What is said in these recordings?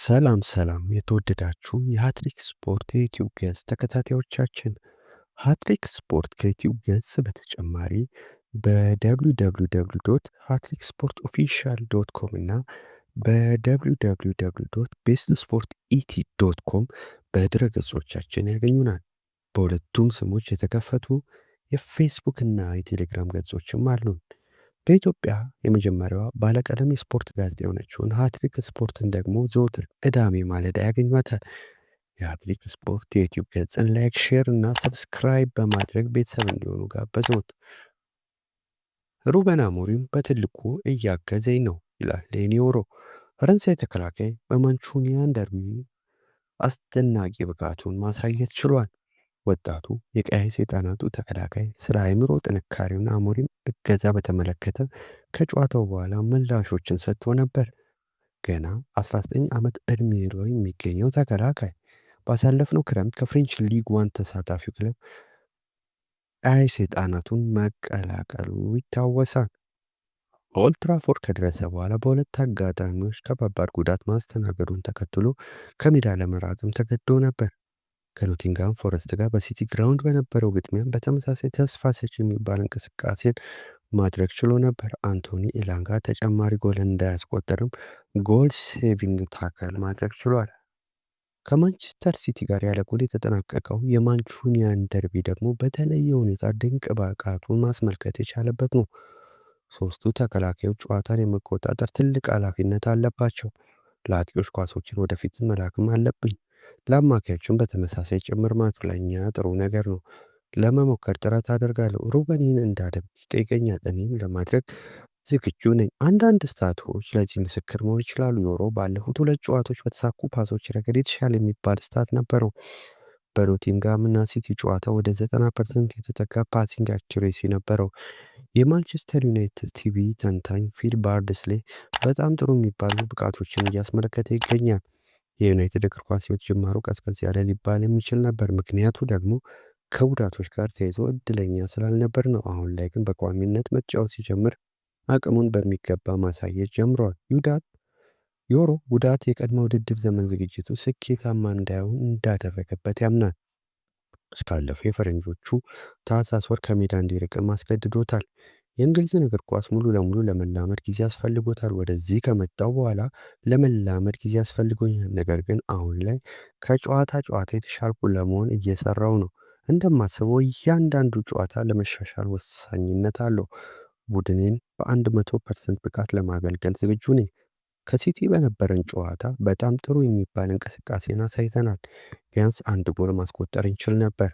ሰላም የተወደዳችሁ የሃትሪክ ስፖርት የዩቲዩብ ገጽ ተከታታዮቻችን፣ ሃትሪክ ስፖርት ከዩቲዩብ ገጽ በተጨማሪ በwww.hatricksportofficial.com እና በwww.bestsportet.com በድረገጾቻችን ያገኙናል። በሁለቱም ስሞች የተከፈቱ የፌስቡክ እና የቴሌግራም ገጾችም አሉን። በኢትዮጵያ የመጀመሪያዋ ባለቀለም የስፖርት ጋዜጣ የሆነችውን ሃትሪክ ስፖርትን ደግሞ ዘወትር ቅዳሜ ማለዳ ያገኟታል። የሃትሪክ ስፖርት የዩቲዩብ ገጽን ላይክ፣ ሼር እና ሰብስክራይብ በማድረግ ቤተሰብ እንዲሆኑ ጋበዝዎት። ሩበን አሞሪም በትልቁ እያገዘኝ ነው ይላል ሌኒዮሮ። ፈረንሳይ ተከላካይ በማንቹኒያን ደርቢ አስደናቂ ብቃቱን ማሳየት ችሏል። ወጣቱ የቀይ ሰይጣናቱ ተከላካይ ስለ አእምሮ ጥንካሬውና አሞሪም እገዛ በተመለከተ ከጨዋታው በኋላ ምላሾችን ሰጥቶ ነበር። ገና 19 ዓመት ዕድሜ ላይ የሚገኘው ተከላካይ ባሳለፍነው ክረምት ከፍሬንች ሊግ 1 ተሳታፊው ክለብ ቀይ ሰይጣናቱን መቀላቀሉ ይታወሳል። ኦልድ ትራፎርድ ከደረሰ በኋላ በሁለት አጋጣሚዎች ከባድ ጉዳት ማስተናገዱን ተከትሎ ከሜዳ ለመራቅም ተገዶ ነበር። ከኖቲንጋም ፎረስት ጋር በሲቲ ግራውንድ በነበረው ግጥሚያም በተመሳሳይ ተስፋ ሰጪ የሚባል እንቅስቃሴን ማድረግ ችሎ ነበር። አንቶኒ ኢላንጋ ተጨማሪ ጎል እንዳያስቆጠርም ጎል ሴቪንግ ታከል ማድረግ ችሏል። ከማንቸስተር ሲቲ ጋር ያለ ጎል የተጠናቀቀው የማንቹኒያን ደርቢ ደግሞ በተለየ ሁኔታ ድንቅ ብቃቱን ማስመልከት የቻለበት ነው። ሶስቱ ተከላካዮች ጨዋታን የመቆጣጠር ትልቅ ኃላፊነት አለባቸው። ለአጥቂዎች ኳሶችን ወደፊት መላክም አለብኝ። ለአማካዮቹም በተመሳሳይ ጭምር ማጥለኛ ጥሩ ነገር ነው። ለመሞከር ጥረት አደርጋለሁ። ሩበን ይህን እንዳደርግ ይጠይቀኛል። እኔም ለማድረግ ዝግጁ ነኝ። አንዳንድ ስታቶች ለዚህ ምስክር መሆን ይችላሉ። ዮሮ ባለፉት 2 ጨዋታዎች በተሳኩ ፓሶች ረገድ የተሻለ የሚባል ስታት ነበረው። በኖቲንጋም እና ሲቲ ጨዋታ ወደ 90% የተጠጋ ፓሲንግ አኪሬሲ ነበረው። የማንቸስተር ዩናይትድ ቲቪ ተንታኝ ፊል ባርድስሌ በጣም ጥሩ የሚባሉ ብቃቶችን እያስመለከተ ይገኛል። የዩናይትድ እግር ኳስ ሕይወት ጅማሩ ቀዝቀዝ ያለ ሊባል የሚችል ነበር። ምክንያቱ ደግሞ ከጉዳቶች ጋር ተይዞ እድለኛ ስላልነበር ነው። አሁን ላይ ግን በቋሚነት መጫወት ሲጀምር አቅሙን በሚገባ ማሳየት ጀምሯል። ዮሮ ጉዳት የቀድሞ ውድድር ዘመን ዝግጅቱ ስኬታማ እንዳይሆን እንዳደረገበት ያምናል። እስካለፈው የፈረንጆቹ ታህሳስ ወር ከሜዳ እንዲርቅም አስገድዶታል። የእንግሊዝን እግር ኳስ ሙሉ ለሙሉ ለመላመድ ጊዜ ያስፈልጎታል። ወደዚህ ከመጣው በኋላ ለመላመድ ጊዜ ያስፈልጎኛል፣ ነገር ግን አሁን ላይ ከጨዋታ የተሻልኩ ለመሆን እየሰራው ነው። እንደማስበው እያንዳንዱ ጨዋታ ለመሻሻል ወሳኝነት አለው። ቡድኔን በ100% ብቃት ለማገልገል ዝግጁ ነኝ። ከሲቲ በነበረን ጨዋታ በጣም ጥሩ የሚባል እንቅስቃሴን አሳይተናል። ቢያንስ 1 ጎል ማስቆጠር እንችል ነበር።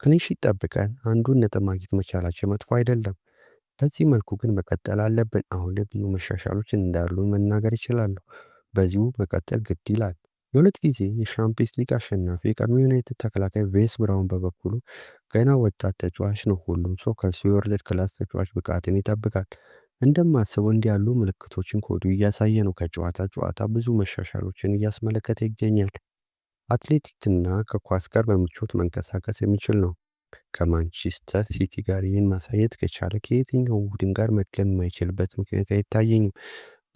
ክሊንሺት ጠብቀን አንዱን ነጥብ ማግኘት መቻላችን መጥፎ አይደለም። በዚህ መልኩ ግን መቀጠል አለብን። አሁን ላይ ብዙ መሻሻሎች እንዳሉ መናገር ይችላሉ። በዚሁ መቀጠል ግድ ይላል። የ2 ጊዜ የሻምፒየንስ ሊግ አሸናፊ የቀድሞ ዩናይትድ ተከላካይ ቬስ ብራውን በበኩሉ ገና ወጣት ተጫዋች ነው። ሁሉም ሰው ከሱ የወርልድ ክላስ ተጫዋች ብቃትን ይጠብቃል። እንደማስበው እንዲህ ያሉ ምልክቶችን ኮዱ እያሳየ ነው። ከጨዋታ ብዙ መሻሻሎችን እያስመለከተ ይገኛል። አትሌቲክና ከኳስ ጋር በምቾት መንቀሳቀስ የሚችል ነው። ከማንቸስተር ሲቲ ጋር ይህን ማሳየት ከቻለ ከየትኛው ቡድን ጋር መድገም የማይችልበት ምክንያት አይታየኝም።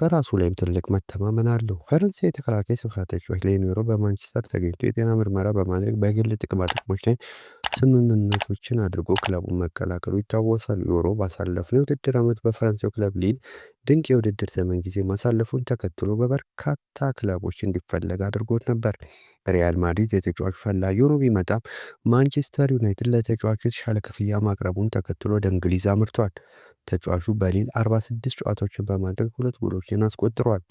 በራሱ ላይም ትልቅ መተማመን አለው። ፈረንሳይ የተከላካይ ስፍራ ተጫዋች ሌኒዮሮ በማንቸስተር ተገኝቶ የጤና ምርመራ በማድረግ በግል ጥቅማጥቅሞች ላይ ስምምነቶችን አድርጎ ክለቡን መቀላቀሉ ይታወሳል። ዮሮ ባሳለፍነው የውድድር ዓመት በፈረንሳዩ ክለብ ሊል ድንቅ የውድድር ዘመን ጊዜ ማሳለፉን ተከትሎ በበርካታ ክለቦች እንዲፈለግ አድርጎት ነበር። ሪያል ማድሪድ የተጫዋቹ ፈላጊ ሆኖ ቢመጣም ማንቸስተር ዩናይትድ ለተጫዋቹ የተሻለ ክፍያ ማቅረቡን ተከትሎ ወደ እንግሊዝ አምርቷል። ተጫዋቹ በሊል 46 ጨዋታዎችን በማድረግ 2 ጎሎችን አስቆጥሯል።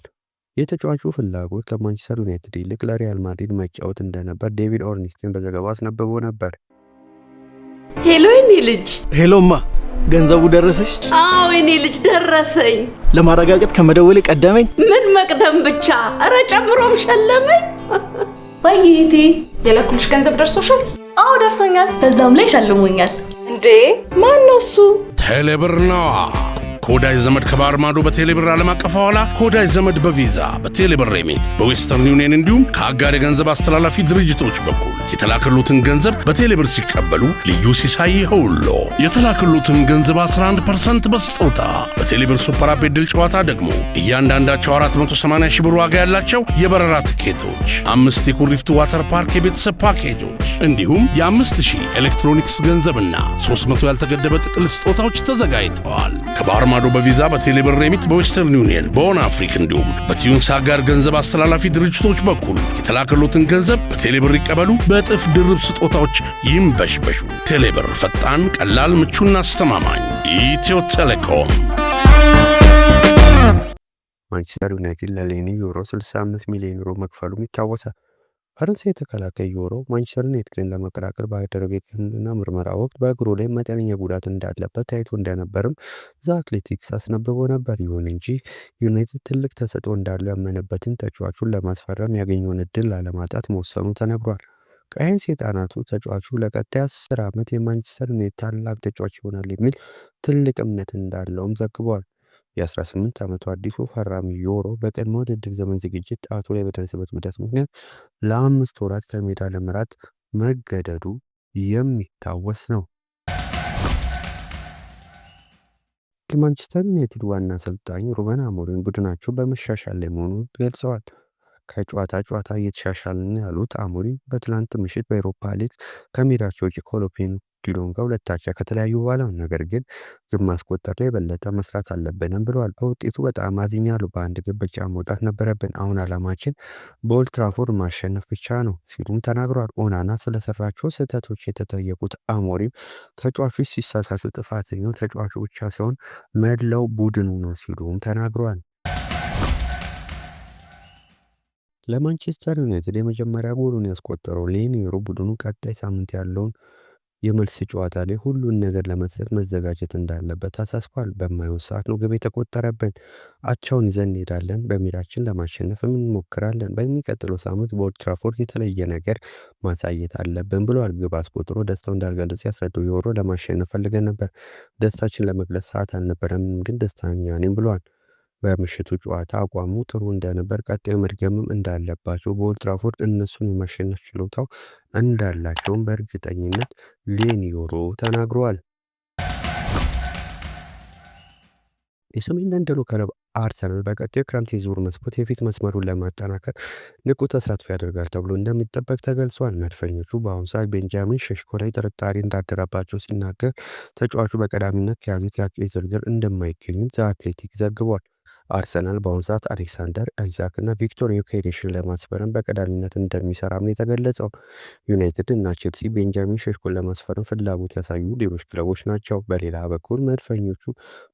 የተጫዋቹ ፍላጎት ከማንቸስተር ዩናይትድ ይልቅ ለሪያል ማድሪድ መጫወት እንደነበር ዴቪድ ኦርኒስቲን በዘገባው አስነብቦ ነበር። ሄሎ የኔ ልጅ። ሄሎማ፣ ገንዘቡ ደረሰሽ? አዎ የኔ ልጅ ደረሰኝ። ለማረጋገጥ ከመደወሌ ቀደመኝ። ምን መቅደም ብቻ፣ እረ ጨምሮም ሸለመኝ። ወይዬቴ የላኩልሽ ገንዘብ ደርሶሻል? አዎ ደርሶኛል። በዛም ላይ ሸልሞኛል። እንዴ ማን ነው እሱ? ቴሌብር ነዋ። ከወዳጅ ዘመድ ከባህር ማዶ በቴሌብር ዓለም አቀፍ ሐዋላ፣ ከወዳጅ ዘመድ በቪዛ በቴሌብር ሬሚት፣ በዌስተርን ዩኒየን እንዲሁም ከአጋር የገንዘብ አስተላላፊ ድርጅቶች በኩል የተላከሉትን ገንዘብ በቴሌብር ሲቀበሉ ልዩ ሲሳይ ይኸውልዎ። የተላከሉትን ገንዘብ 11% በስጦታ። በቴሌብር ሱፐር አፕ ዕድል ጨዋታ ደግሞ እያንዳንዳቸው 480 ሺህ ብር ዋጋ ያላቸው የበረራ ትኬቶች፣ 5 የኩሪፍቱ ዋተር ፓርክ የቤተሰብ ፓኬጆች እንዲሁም የ5000 ኤሌክትሮኒክስ ገንዘብና 300 ያልተገደበ ጥቅል ስጦታዎች ተዘጋጅተዋል። ከባህር ማዶ በቪዛ በቴሌብር ሬሚት፣ በዌስተርን ዩኒየን፣ በኦን አፍሪክ እንዲሁም በቲዩንስ አጋር ገንዘብ አስተላላፊ ድርጅቶች በኩል የተላከሉትን ገንዘብ በቴሌብር ይቀበሉ። በእጥፍ ድርብ ስጦታዎች ይንበሽበሹ። ቴሌብር ፈጣን፣ ቀላል፣ ምቹና አስተማማኝ። ኢትዮ ቴሌኮም። ማንቸስተር ዩናይትድ ለሌኒ ዩሮ 65 ሚሊዮን ዩሮ መክፈሉም ይታወሳል። ፈረንሳይ ተከላካይ ዩሮ ማንቸስተር ዩናይትድን ለመቀላቀል ባደረገው የሕክምና ምርመራ ወቅት በእግሩ ላይ መጠነኛ ጉዳት እንዳለበት ታይቶ እንደነበርም ዘ አትሌቲክስ አስነብቦ ነበር። ይሁን እንጂ ዩናይትድ ትልቅ ተሰጥኦ እንዳለው ያመነበትን ተጫዋቹን ለማስፈረም ያገኘውን እድል ላለማጣት መወሰኑ ተነግሯል። ቀይ ሰይጣናቱ ተጫዋቹ ለቀጣይ 10 ዓመት የማንቸስተር ዩናይትድ ታላቅ ተጫዋች ይሆናል የሚል ትልቅ እምነት እንዳለውም ዘግቧል። የ18 ዓመቱ አዲሱ ፈራሚ ዩሮ በቀድሞ ውድድር ዘመን ዝግጅት ጣቱ ላይ በደረሰበት ጉዳት ምክንያት ለ5 ወራት ከሜዳ ለመራቅ መገደዱ የሚታወስ ነው። የማንቸስተር ዩናይትድ ዋና አሰልጣኝ ሩበን አሞሪም ቡድናቸው በመሻሻል ላይ መሆኑን ገልጸዋል። ከጨዋታ ጨዋታ እየተሻሻልን ያሉት አሞሪም በትላንት ምሽት በአውሮፓ ሊግ ከሜዳቸው ውጭ ኮሎፔን ዲሎን ጋር 2-2 ከተለያዩ በኋላ ነገር ግን ግብ ማስቆጠር ላይ የበለጠ መስራት አለብንም ብለዋል። በውጤቱ በጣም አዝኛለሁ። በአንድ ግብ ብቻ መውጣት ነበረብን። አሁን ዓላማችን በኦልድ ትራፎርድ ማሸነፍ ብቻ ነው ሲሉም ተናግረዋል። ኦናና ስለሰራቸው ስህተቶች የተጠየቁት አሞሪም ተጫዋቾች ሲሳሳቱ ጥፋተኛው ተጫዋቹ ብቻ ሳይሆን መላው ቡድኑ ነው ሲሉም ተናግረዋል። ለማንቸስተር ዩናይትድ የመጀመሪያ ጎሉን ያስቆጠረው ሌኒ ዩሮ ቡድኑ ቀጣይ ሳምንት ያለውን የመልስ ጨዋታ ላይ ሁሉን ነገር ለመስጠት መዘጋጀት እንዳለበት አሳስቧል። በማይሆን ሰዓት ነው ግብ የተቆጠረብን። አቻውን ይዘን እንሄዳለን። በሜዳችን ለማሸነፍም እንሞክራለን። በሚቀጥለው ሳምንት በኦልድ ትራፎርድ የተለየ ነገር ማሳየት አለብን ብለዋል። ግብ አስቆጥሮ ደስታው እንዳልገለጸ ያስረዳው ዩሮ ለማሸነፍ ፈልገን ነበር። ደስታችን ለመግለጽ ሰዓት አልነበረም፣ ግን ደስተኛ ነኝ ብለዋል። በምሽቱ ጨዋታ አቋሙ ጥሩ እንደነበር፣ ቀጣዩ መድገምም እንዳለባቸው፣ በኦልድ ትራፎርድ እነሱን የማሸነፍ ችሎታው እንዳላቸውም በእርግጠኝነት ሌኒ ዩሮ ተናግረዋል። የሰሜን ለንደኑ ክለብ አርሰናል በቀጣዩ ክረምት የዝውውር መስኮት የፊት መስመሩን ለማጠናከር ንቁ ተሳትፎ ያደርጋል ተብሎ እንደሚጠበቅ ተገልጿል። መድፈኞቹ በአሁኑ ሰዓት ቤንጃሚን ሼሽኮ ላይ ጥርጣሬ እንዳደረባቸው ሲናገር፣ ተጫዋቹ በቀዳሚነት ከያዙት የአጥቂ ዝርዝር እንደማይገኝም ዘ አትሌቲክ ዘግቧል። አርሰናል በአሁኑ ሰዓት አሌክሳንደር አይዛክ እና ቪክቶር ዮኬሬሽን ለማስፈረም በቀዳሚነት እንደሚሰራም ነው የተገለጸው። ዩናይትድ እና ቼልሲ ቤንጃሚን ሼሽኮን ለማስፈረም ፍላጎት ያሳዩ ሌሎች ክለቦች ናቸው። በሌላ በኩል መድፈኞቹ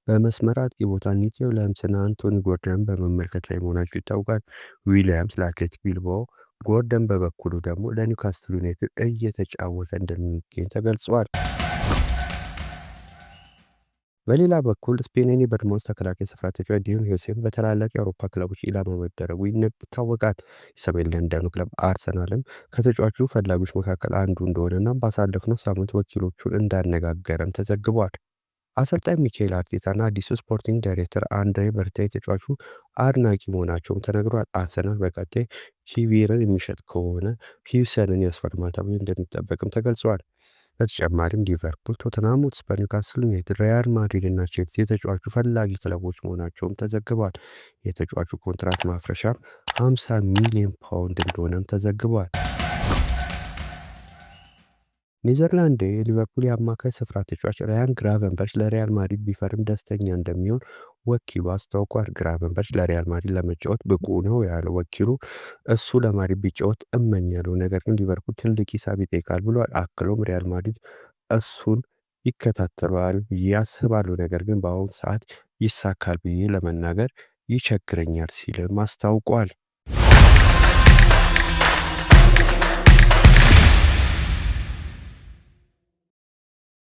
በመስመር አጥቂ ቦታ ኒኮ ዊሊያምስና አንቶኒ ጎርደን በመመልከት ላይ መሆናቸው ይታወቃል። ዊሊያምስ ለአትሌቲክ ቢልባኦ፣ ጎርደን በበኩሉ ደግሞ ለኒውካስትል ዩናይትድ እየተጫወተ እንደሚገኝ ተገልጿል። በሌላ በኩል ስፔንን የበርንማውዝ ተከላካይ ስፍራ ተጫዋች ዲዮን ሄውሴን በታላላቅ የአውሮፓ ክለቦች ኢላማ መደረጉ ይታወቃል። የሰሜን ለንደኑ ክለብ አርሰናልም ከተጫዋቹ ፈላጊዎች መካከል አንዱ እንደሆነና ባሳለፍነው ሳምንት ወኪሎቹን እንዳነጋገረም ተዘግቧል። አሰልጣኝ ሚካኤል አርቴታና አዲሱ ስፖርቲንግ ዳይሬክተር አንድሬ በርታ የተጫዋቹ አድናቂ መሆናቸውም ተነግሯል። አርሰናል በቀጣይ ኪቪርን የሚሸጥ ከሆነ ሂውሰንን ያስፈርማል ተብሎ እንደሚጠበቅም ተገልጿል። በተጨማሪም ሊቨርፑል፣ ቶተንሃም ሆትስፐር፣ ኒውካስል ዩናይትድ፣ ሪያል ማድሪድ እና ቼልሲ የተጫዋቹ ፈላጊ ክለቦች መሆናቸውም ተዘግቧል። የተጫዋቹ ኮንትራት ማፍረሻ 50 ሚሊዮን ፓውንድ እንደሆነም ተዘግቧል። ኔዘርላንድ የሊቨርፑል የአማካይ ስፍራ ተጫዋች ራያን ግራቨንበርች ለሪያል ማድሪድ ቢፈርም ደስተኛ እንደሚሆን ወኪሉ አስታውቋል። ግራቨንበርች ለሪያል ማድሪድ ለመጫወት ብቁ ነው ያለው ወኪሉ እሱ ለማድሪድ ቢጫወት እመኛለሁ፣ ነገር ግን ሊቨርፑል ትልቅ ሂሳብ ይጠይቃል ብሏል። አክሎም ሪያል ማድሪድ እሱን ይከታተለዋል ብዬ አስባለሁ፣ ነገር ግን በአሁኑ ሰዓት ይሳካል ብዬ ለመናገር ይቸግረኛል ሲልም አስታውቋል።